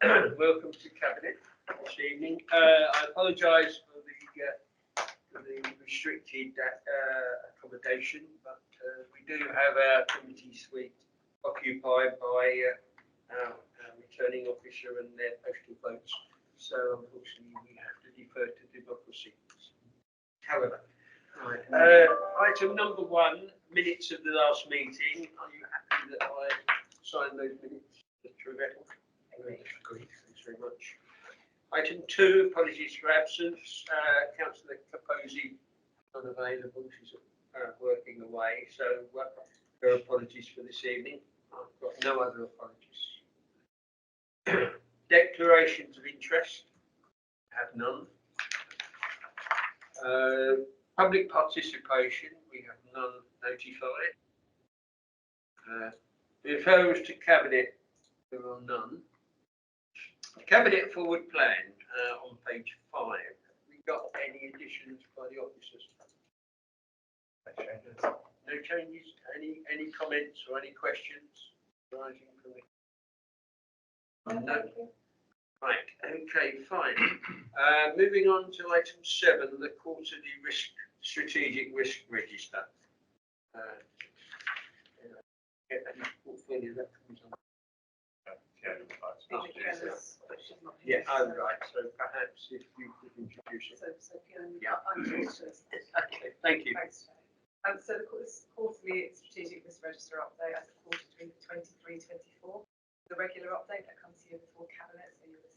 Welcome to Cabinet this evening. I apologise for the restricted accommodation, but we do have our committee suite occupied by our returning officer and their postal votes. So unfortunately, we have to defer to democracy. However, item number 1, minutes of the last meeting. Are you happy that I signed those minutes? True record? Agreed. Thanks very much. Item 2, apologies for absence. Councillor Capozzi unavailable. She's working away, so her apologies for this evening. I've got no other apologies. Declarations of interest. Have none. Public participation. We have none notified. Referrals to Cabinet. There are none. Cabinet forward plan on page 5. Have we got any additions by the officers? No changes. Any comments or any questions arising from it? No. Right. Okay. Fine. Moving on to item 7, the quarterly strategic risk register. Portfolio that comes on. Yeah, oh, right. So perhaps if you could introduce it. Yeah. Okay, thank you. Thanks. So the quarterly strategic risk register update as of quarter 3 23-24. The regular update that comes here before Cabinet, so you'll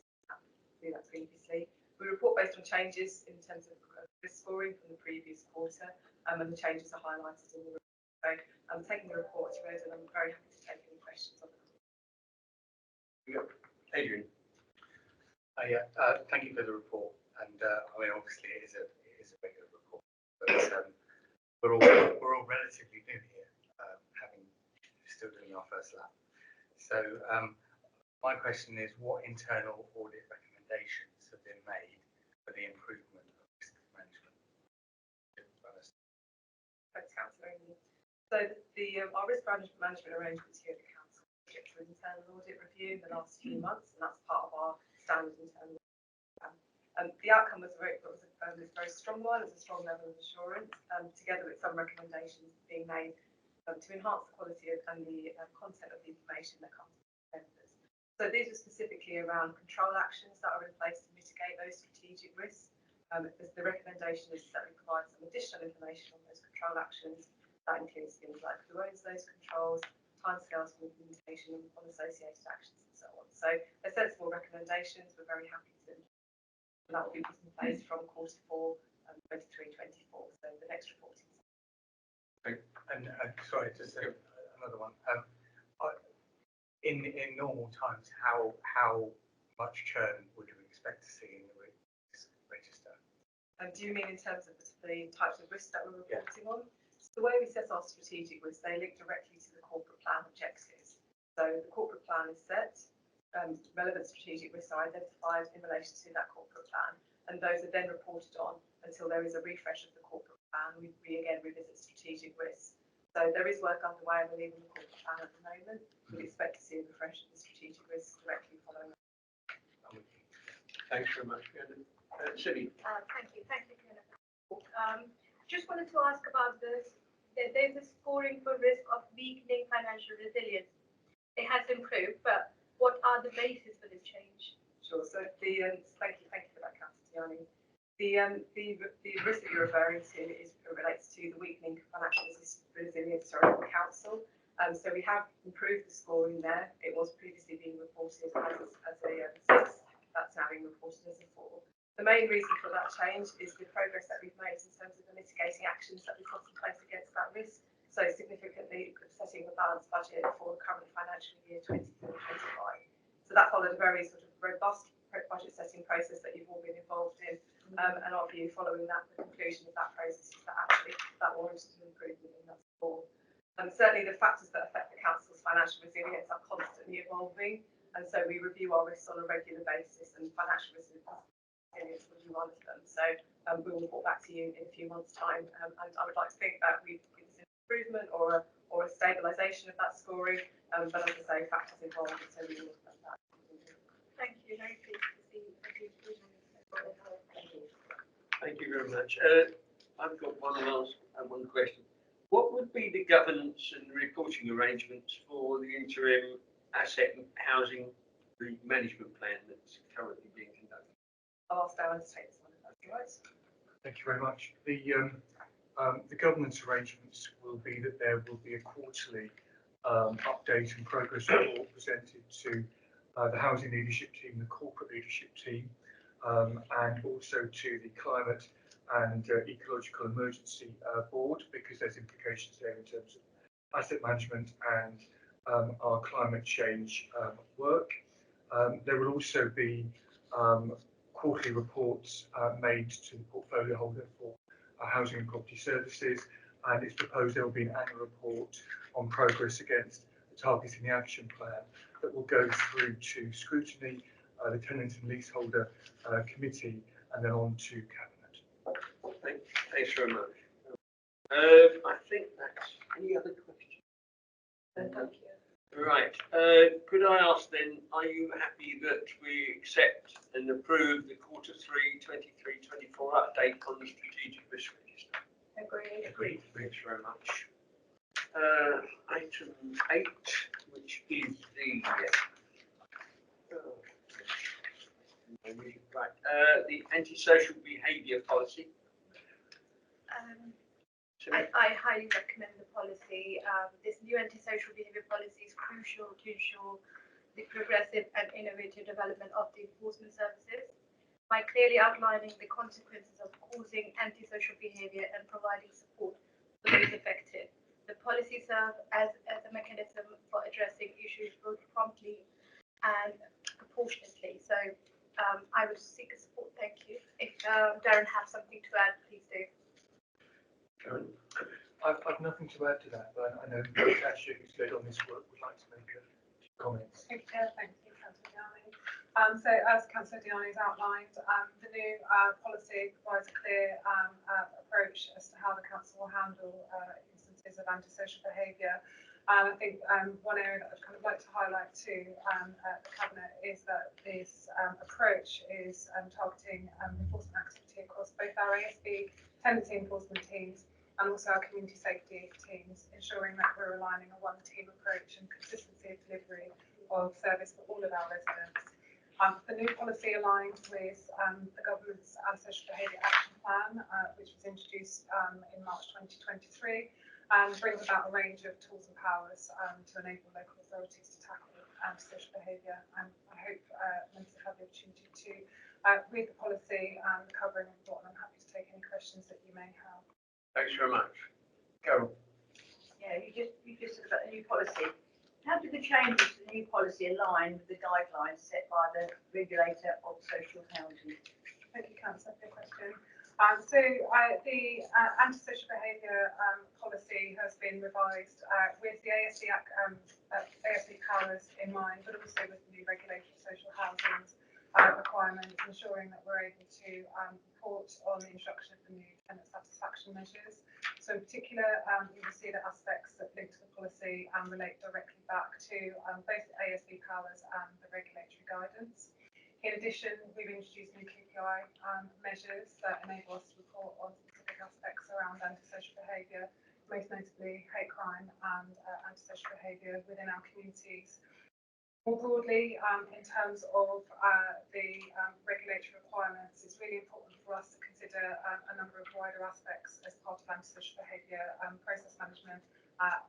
see that previously. We report based on changes in terms of risk scoring from the previous quarter, and the changes are highlighted in the report. So I'm taking the report to read, and I'm very happy to take any questions on it. Adrian. Thank you for the report, and I mean, obviously it is a regular report, but we're all relatively new here, having still doing our first lap. So my question is, what internal audit recommendations have been made for the improvement of risk management? Thanks, Councillor. So our risk management arrangements here at the council get through an internal audit review in the last few months, and that's part of our standard internal audit plan. The outcome was a very strong one. It was a strong level of assurance, together with some recommendations being made to enhance the quality and the content of the information that comes from members. So these are specifically around control actions that are in place to mitigate those strategic risks. The recommendation is that we provide some additional information on those control actions. That includes things like who owns those controls, timescales for implementation on associated actions and so on. So they're sensible recommendations. We're very happy to, and that will be put in place from quarter 4 23-24. So the next reporting. And sorry, just another one. In normal times, how much churn would we expect to see in the risk register? And do you mean in terms of the types of risks that we're reporting on? So the way we set our strategic risks, they link directly to the corporate plan objectives. So the corporate plan is set, relevant strategic risks are identified in relation to that corporate plan, and those are then reported on until there is a refresh of the corporate plan. We again revisit strategic risks. So there is work underway, I believe, in the corporate plan at the moment. We expect to see a refresh of the strategic risks directly following that. Thanks very much, Fiona. Silly. Thank you, Fiona. Just wanted to ask about this. There's a scoring for risk of weakening financial resilience. It has improved, but what are the bases for this change? Sure. So thank you for that, Councillor Tiani. The risk that you're referring to relates to the weakening financial resilience of the council. So we have improved the scoring there. It was previously being reported as a 6. That's now being reported as a 4. The main reason for that change is the progress that we've made in terms of the mitigating actions that we've put in place against that risk. So significantly setting a balanced budget for the current financial year 2024-25. So that followed a very sort of robust budget setting process that you've all been involved in. And our view following that, the conclusion of that process is that actually that warranted an improvement in that score. Certainly the factors that affect the council's financial resilience are constantly evolving, and so we review our risks on a regular basis, and financial resilience will be one of them. So we will report back to you in a few months' time, and I would like to think that we've given an improvement or a stabilisation of that scoring, but as I say, factors involved, so we will look at that. Thank you. be very pleased to see the improvement. Thank you very much. I've got one question. What would be the governance and reporting arrangements for the interim asset and housing management plan that's currently being conducted? I'll ask Darren to take this one, if that's all right. Thank you very much. The governance arrangements will be that there will be a quarterly update and progress report presented to the housing leadership team, the corporate leadership team, and also to the climate and ecological emergency board, because there's implications there in terms of asset management and our climate change work. There will also be quarterly reports made to the portfolio holder for housing and property services, and it's proposed there will be an annual report on progress against the targets in the action plan that will go through to scrutiny, the tenant and leaseholder committee, and then on to cabinet. Thanks very much. I think that's any other questions? Thank you. Right. Could I ask then, are you happy that we accept and approve the quarter 3 23-24 update on the strategic risk register? Agreed. Agreed. Thanks very much. Item 8, which is the the antisocial behaviour policy. I highly recommend the policy. This new antisocial behaviour policy is crucial to ensure the progressive and innovative development of the enforcement services by clearly outlining the consequences of causing antisocial behaviour and providing support for those affected. The policy serves as a mechanism for addressing issues both promptly and proportionately. So I would seek a support. Thank you. If Darren has something to add, please do. I've nothing to add to that, but I know Kasia, who's led on this work, would like to make a comments. Thank you, Councillor Diani. So as Councillor Diani has outlined, the new policy provides a clear approach as to how the council will handle instances of antisocial behaviour. And I think one area that I'd kind of like to highlight to the Cabinet is that this approach is targeting enforcement activity across both our ASB tenancy enforcement teams and also our community safety teams, ensuring that we're aligning a one-team approach and consistency of delivery of service for all of our residents. The new policy aligns with the government's antisocial behaviour action plan, which was introduced in March 2023, and brings about a range of tools and powers to enable local authorities to tackle antisocial behaviour. And I hope members have had the opportunity to read the policy and the covering report, and I'm happy to take any questions that you may have. Thanks very much. Carol. Yeah, you just said about the new policy. How do the changes to the new policy align with the guidelines set by the regulator of social housing? Thank you, Councillor, for your question. The antisocial behaviour policy has been revised with the ASB powers in mind, but also with the new regulatory social housing requirements, ensuring that we're able to report on the introduction of the new tenant satisfaction measures. So in particular, you will see the aspects that link to the policy and relate directly back to both the ASB powers and the regulatory guidance. In addition, we've introduced new KPI measures that enable us to report on specific aspects around antisocial behaviour, most notably hate crime and antisocial behaviour within our communities. More broadly, in terms of the regulatory requirements, it's really important for us to consider a number of wider aspects as part of antisocial behaviour process management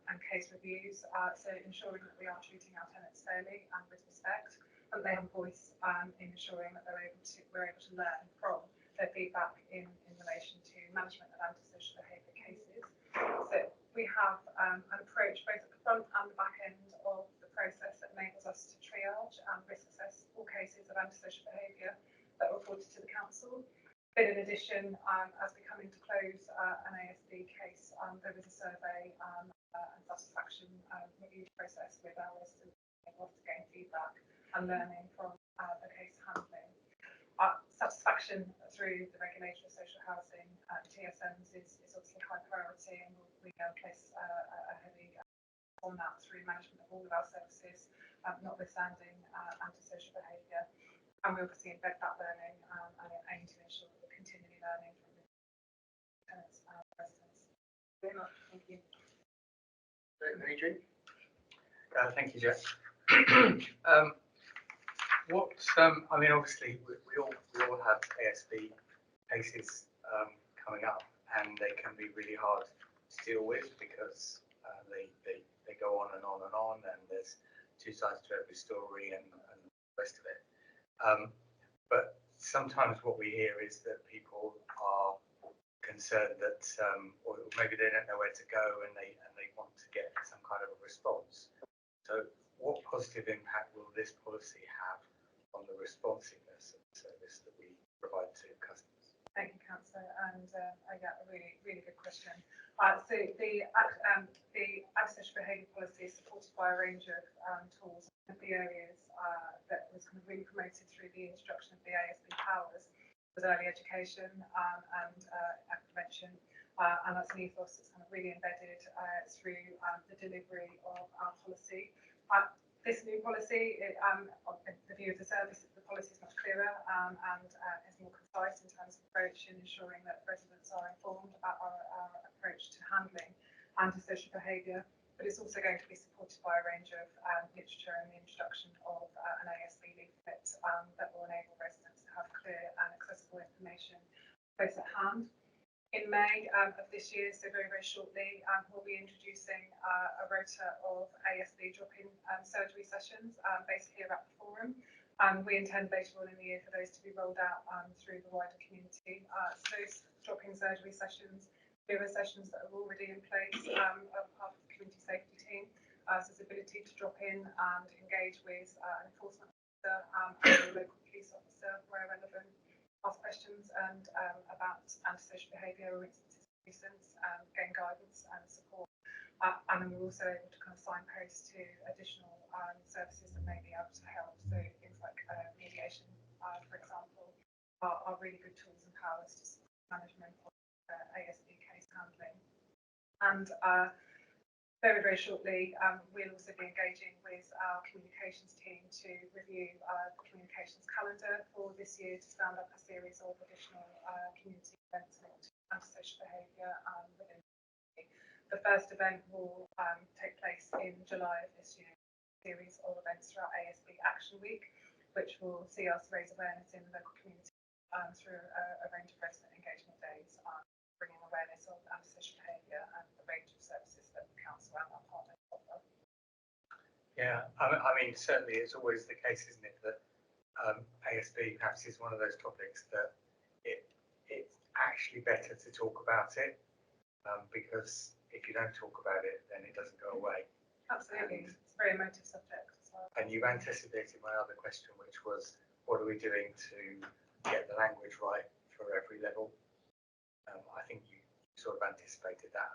and case reviews. So ensuring that we are treating our tenants fairly and with respect, and they have a voice in ensuring that we're able to learn from their feedback in relation to management of antisocial behaviour cases. So we have an approach both at the front and the back end of the process that enables us to triage and risk assess all cases of antisocial behaviour that are reported to the council. But in addition, as we come into close an ASB case, there is a survey and satisfaction review process with our residents to gain feedback and learning from the case handling. Satisfaction through the regulatory social housing TSMs is obviously high priority, and we place a heavy on that through management of all of our services, notwithstanding antisocial behaviour. and we obviously embed that learning and aim to ensure that we're continually learning from the tenants and residents. Very much, thank you. Adrian? Thank you, Jeff. I mean, obviously, we all have ASB cases coming up, and they can be really hard to deal with because they go on and on and on, and there's two sides to every story and the rest of it. But sometimes what we hear is that people are concerned that, or maybe they don't know where to go, and they want to get some kind of a response. So, what positive impact will this policy have on the responsiveness of the service that we provide to customers? Thank you, Councillor, and I get a really good question. So the antisocial behaviour policy is supported by a range of tools. One of the areas that was kind of really promoted through the introduction of the ASB powers was early education and prevention, and that's an ethos that's kind of really embedded through the delivery of our policy. This new policy, the view of the service, the policy is much clearer and is more concise in terms of approach and ensuring that residents are informed about our approach to handling antisocial behaviour. But it's also going to be supported by a range of literature and the introduction of an ASB leaflet that will enable residents to have clear and accessible information close at hand. In May of this year, so very shortly, we'll be introducing a rota of ASB drop-in surgery sessions based here at the forum. We intend later on in the year for those to be rolled out through the wider community. So those drop-in surgery sessions, mirror sessions that are already in place of part of the community safety team. So the ability to drop in and engage with an enforcement officer and a local police officer where relevant, ask questions and about antisocial behaviour or instances of nuisance, gain guidance and support. And then we're also able to kind of signpost to additional services that may be able to help. So things like mediation, for example, are really good tools and powers to support management of ASB case handling. And very shortly, we'll also be engaging with our communications team to review the communications calendar for this year to stand up a series of additional community events linked to antisocial behaviour within the community. The first event will take place in July of this year, a series of events throughout ASB Action Week, which will see us raise awareness in the local community through a range of resident engagement days, bringing awareness of antisocial behaviour and the range of services that the council and our partners offer. Yeah, I mean, certainly it's always the case, isn't it, that ASB perhaps is one of those topics that it's actually better to talk about it because if you don't talk about it, then it doesn't go away. Absolutely, it's a very emotive subject as well. And you've anticipated my other question, which was, what are we doing to get the language right for every level? I think you sort of anticipated that.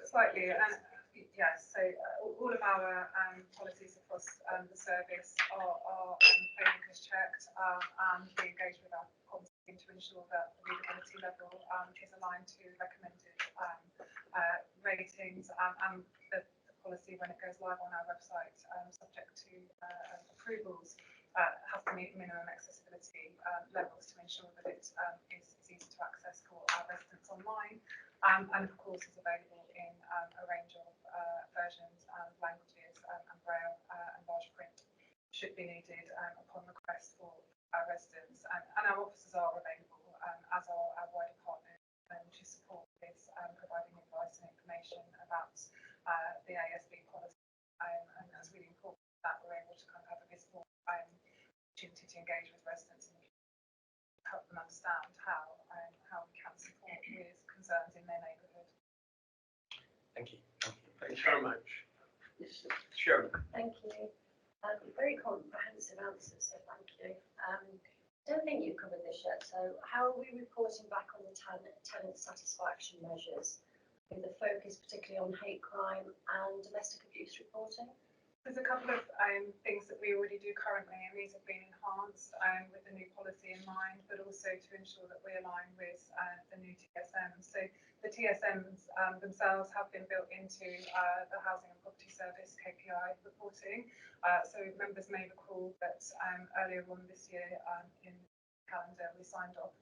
Slightly, and yes. So all of our policies across the service are English checked, and we engage with our policy team to ensure that the readability level is aligned to recommended ratings, and the policy, when it goes live on our website, subject to approvals, has to meet minimum accessibility levels to ensure that it is easy to access for our residents online, and of course is available in a range of versions and languages and braille and large print should be needed upon request for our residents, and our officers are available as are our wider partners to support this, providing advice and information about the ASB policy, and that's really important that we're able to kind of have a visible opportunity to engage with residents and help them understand how we can support with concerns in their neighbourhood. Thank you. Thanks very much. Sure. Thank you. Very comprehensive answers, so thank you. I don't think you've covered this yet, so how are we reporting back on the tenant satisfaction measures, with the focus particularly on hate crime and domestic abuse reporting? There's a couple of things that we already do currently, and these have been enhanced with the new policy in mind, but also to ensure that we align with the new TSMs. So the TSMs themselves have been built into the Housing and Property Service KPI reporting. So members may recall that earlier on this year in the calendar, we signed off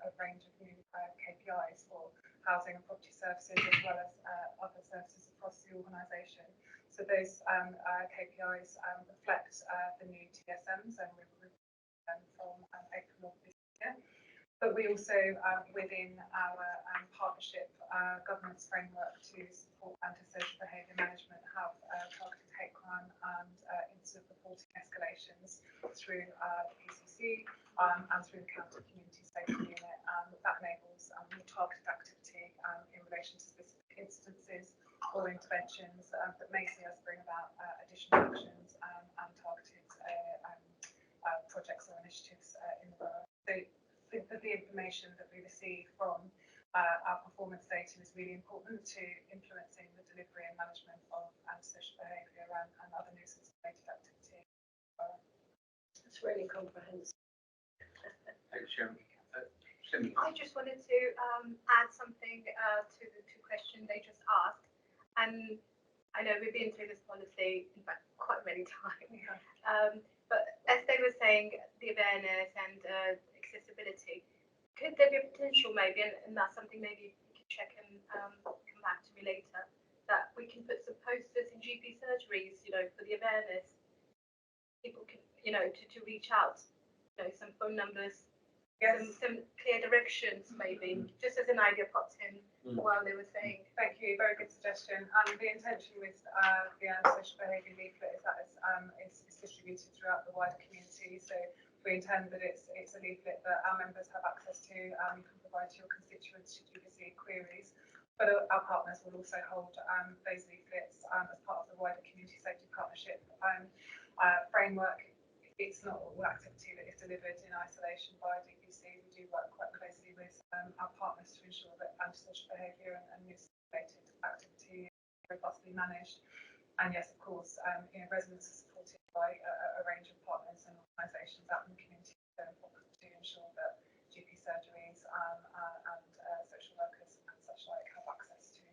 a range of new KPIs for housing and property services, as well as other services across the organisation. So those KPIs reflect the new TSMs, and we're from April of this year. But we also, within our partnership governance framework to support antisocial behaviour management, have targeted hate crime and incident reporting escalations through the PCC and through the County Community Safety Unit. That enables more targeted activity in relation to specific instances or interventions that may see us bring about additional actions and targeted projects or initiatives in the borough. So the information that we receive from our performance data is really important to influencing the delivery and management of antisocial behaviour and other nuisance-related activity. That's really comprehensive. Thanks, Jeremy. Cindy. I just wanted to add something to the question they just asked. And I know we've been through this policy, in fact, quite many times. But as they were saying, the awareness and accessibility, could there be a potential maybe, and that's something maybe you can check and come back to me later, that we can put some posters in GP surgeries, for the awareness. People can, to reach out, some phone numbers. Yes. Some clear directions, maybe, just as an idea popped in while they were saying. Thank you, very good suggestion. The intention with the antisocial behaviour leaflet is that it's distributed throughout the wider community. So we intend that it's a leaflet that our members have access to and can provide to your constituents should you receive queries. But our partners will also hold those leaflets as part of the wider community safety partnership framework. It's not all activity that is delivered in isolation by DPC. We do work quite closely with our partners to ensure that antisocial behaviour and nuisance-related activity is robustly managed. And yes, of course, residents are supported by a range of partners and organisations out in the community to ensure that GP surgeries and social workers and such like have access to.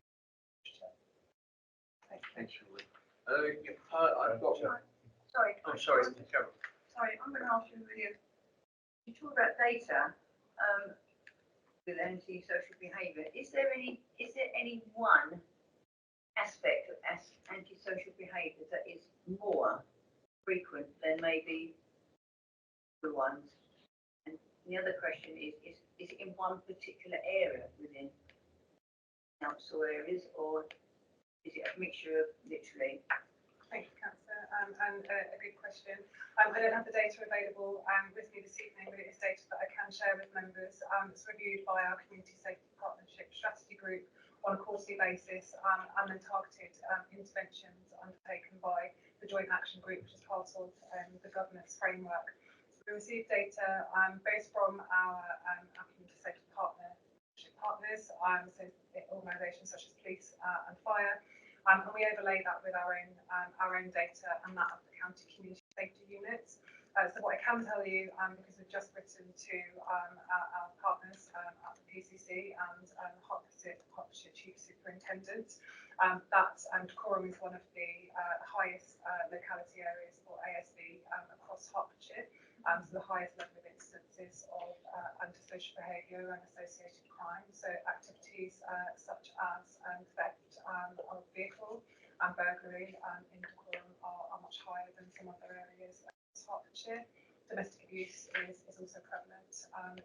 Thanks, Julie. I've got one. Sorry. I'm sorry, Carol. Sorry, I'm going to ask you really. You talk about data with anti-social behaviour. Is there any one aspect of anti-social behaviour that is more frequent than maybe the ones? And the other question is it in one particular area within council areas, or is it a mixture of literally? Thank you, Councillor, and a good question. I don't have the data available with me this evening, but it is data that I can share with members. It's reviewed by our Community Safety Partnership Strategy Group on a quarterly basis, and then targeted interventions undertaken by the Joint Action Group, which is part of the governance framework. So we receive data both from our Community Safety partners, so organisations such as police and fire. And we overlay that with our own data and that of the county community safety units. So what I can tell you, because we've just written to our partners at the PCC and Hertfordshire Chief Superintendent, that Dacorum is one of the highest locality areas for ASB across Hertfordshire. So the highest level of instances of antisocial behaviour and associated crime. So activities such as theft of vehicle and burglary in Dacorum are much higher than some other areas in Hertfordshire. Domestic abuse is also prevalent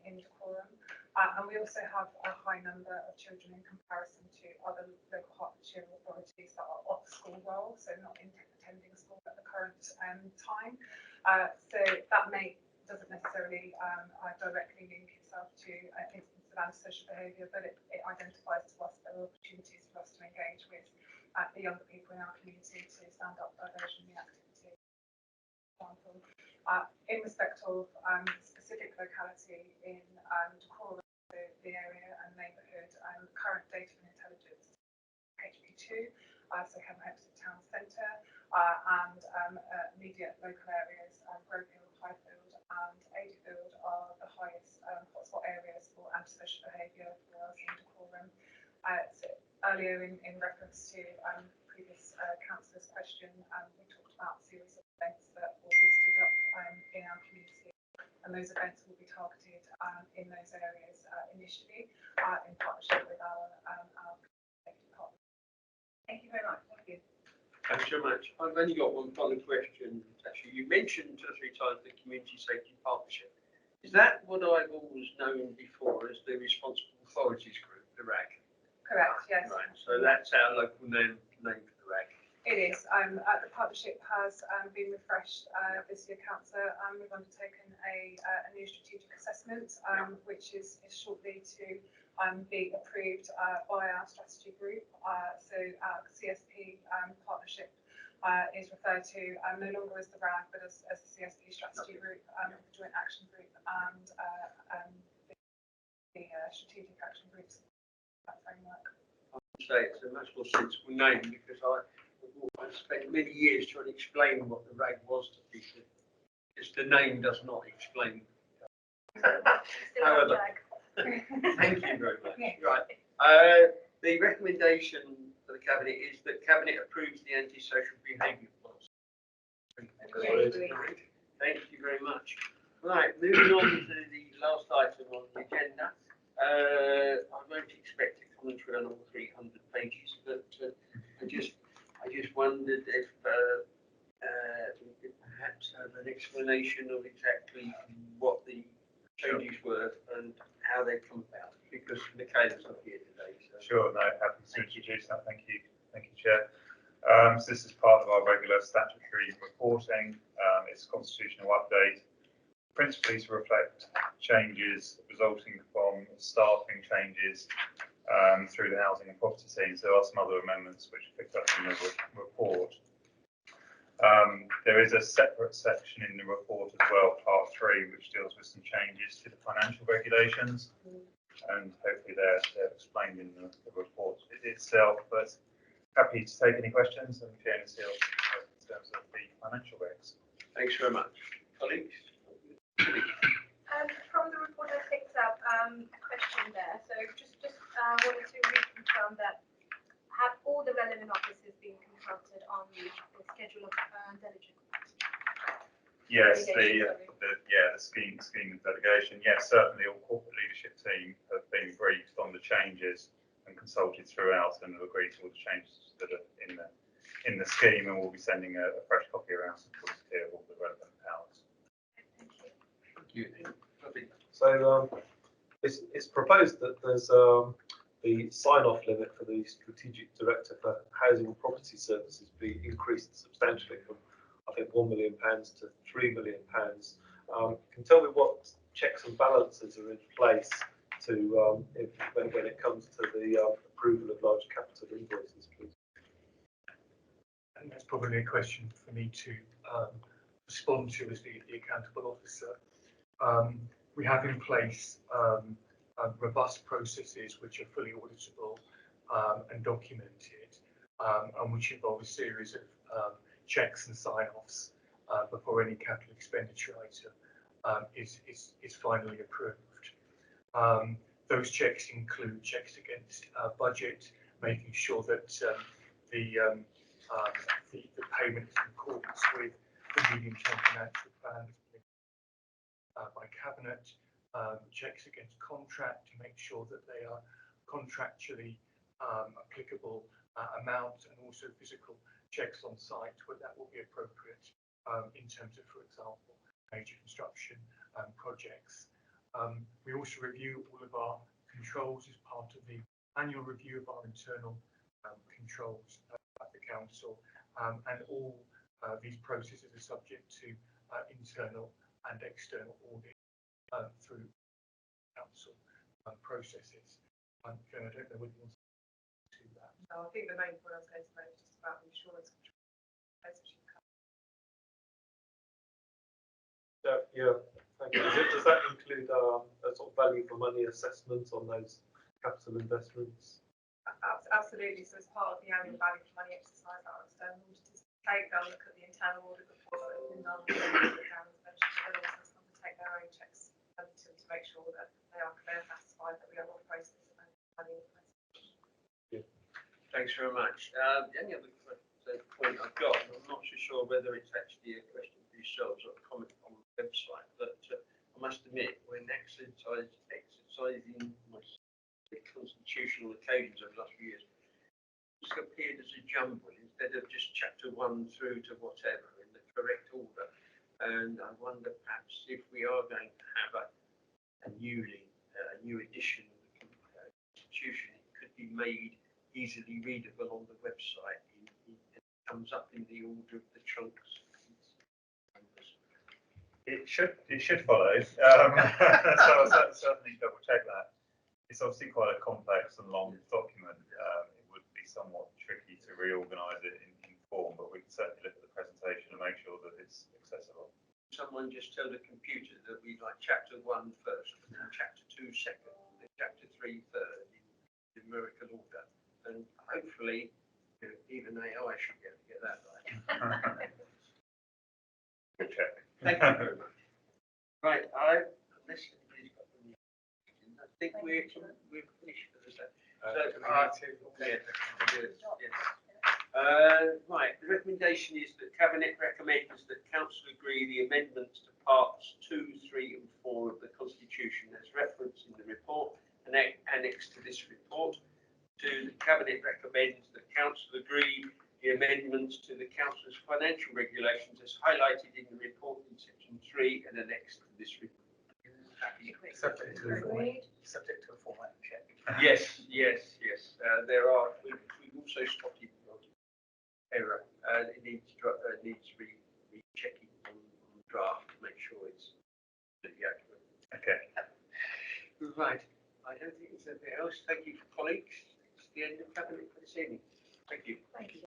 in Dacorum. And we also have a high number of children in comparison to other local Hertfordshire authorities that are off school roll, so not attending school at the current time. So that doesn't necessarily directly link itself to instances of antisocial behaviour, but it identifies to us there are opportunities for us to engage with the younger people in our community to stand up diversionary activity. In respect of specific locality in Dacorum, the area and neighbourhood, current data and intelligence HP2 so Hempstead Town Centre, and immediate local areas, Grove Hill, Highfield and Adeyfield are the highest hotspot areas for antisocial behaviour, for and decorum. So earlier in reference to previous councillor's question, we talked about a series of events that will be stood up in our community, and those events will be targeted in those areas initially in partnership with our safety department. Thank you very much. Thank you. Thanks so much. I've only got one final question. Actually, you mentioned 2 or 3 times the Community Safety Partnership. Is that what I've always known before as the Responsible Authorities Group, the RAG? Correct, yes. Right, so that's our local name for the RAG. It is. The partnership has been refreshed this year, Councillor. We've undertaken a new strategic assessment, which is shortly to be approved by our strategy group. So our CSP partnership is referred to no longer as the RAG, but as the CSP strategy group, the joint action group, and the strategic action groups framework. I would say it's a much more sensible name because I spent many years trying to explain what the RAG was to people. Because the name does not explain. However, thank you very much. Right. The recommendation for the Cabinet is that Cabinet approves the antisocial behaviour policy. Thank you very much. Right, moving on to the last item on the agenda. I won't expect to come through on all 300 pages, but I just wondered if we could perhaps have an explanation of exactly what the changes were and how they come about, because Michaela's not here today. So. Sure, no, happy to introduce that. Thank you, Chair. So this is part of our regular statutory reporting. It's a constitutional update, principally to reflect changes resulting from staffing changes through the housing and property teams. There are some other amendments which are picked up in the report. There is a separate section in the report as well, part 3, which deals with some changes to the financial regulations, and hopefully they're explained in the report itself. But happy to take any questions and Fiona Seal in terms of the financial regs. Thanks very much. Colleagues? From the report I picked up a question there. So just wanted to reconfirm that have all the relevant officers been consulted on the schedule of delegation? Yes, the scheme of delegation. Yes, certainly all corporate leadership team have been briefed on the changes and consulted throughout, and have agreed to all the changes that are in the scheme, and we'll be sending a fresh copy around so it's clear all the relevant powers. Thank you. So it's proposed that there's the sign-off limit for the strategic director for housing and property services be increased substantially from, I think, £1 million to £3 million. Can you tell me what checks and balances are in place to when it comes to the approval of large capital invoices, please? And that's probably a question for me to respond to as the accountable officer. We have in place robust processes which are fully auditable and documented, and which involve a series of checks and sign-offs before any capital expenditure item is finally approved. Those checks include checks against budget, making sure that the payment is in accordance with the medium-term financial plan by Cabinet, checks against contract to make sure that they are contractually applicable amounts, and also physical checks on site where that will be appropriate in terms of, for example, major construction projects. We also review all of our controls as part of the annual review of our internal controls at the council, and all these processes are subject to internal and external audit through council processes. I don't know whether you want to do that. No, I think the main point I was going to make is just about the insurance control. Yeah, thank you. Does that include a sort of value for money assessment on those capital investments? Absolutely. So as part of the annual value for money exercise, our external auditors take a look at the internal audit reports that have been done, but also undertake their own checks to make sure that they are satisfied that we are operating as a value. Thanks very much. The only other point I've got, and I'm not so sure whether it's actually a question for yourselves or a comment on the website, but I must admit, when exercising my constitutional occasions over the last few years, it's appeared as a jumble instead of just chapter 1 through to whatever in the correct order. And I wonder perhaps if we are going to have a new edition of the Constitution, it could be made easily readable on the website. It comes up in the order of the chunks. It should follow. So I'll certainly double check that. It's obviously quite a complex and long document. It would be somewhat tricky to reorganise it in form, but we can certainly look at the presentation and make sure that it's accessible. Someone just tell the computer that we'd like chapter 1 first, and then chapter 2 second, and then chapter 3 third in numerical order. And hopefully, even AI should be able to get that right. Good check. Thank you very much. Right, unless anybody's got any questions, I think we're finished for the day. Right, the recommendation is that Cabinet recommends that Council agree the amendments to parts 2, 3 and 4 of the Constitution as referenced in the report and annexed to this report. 2, the Cabinet recommends that Council agree the amendments to the Council's financial regulations as highlighted in the report in section 3 and annexed to this report. Subject to a format check. Yes. There are. We've also spotted error. It needs rechecking on the draft to make sure it's completely accurate. Okay. Right. I don't think there's anything else. Thank you, colleagues. It's the end of Cabinet for this evening. Thank you. Thank you.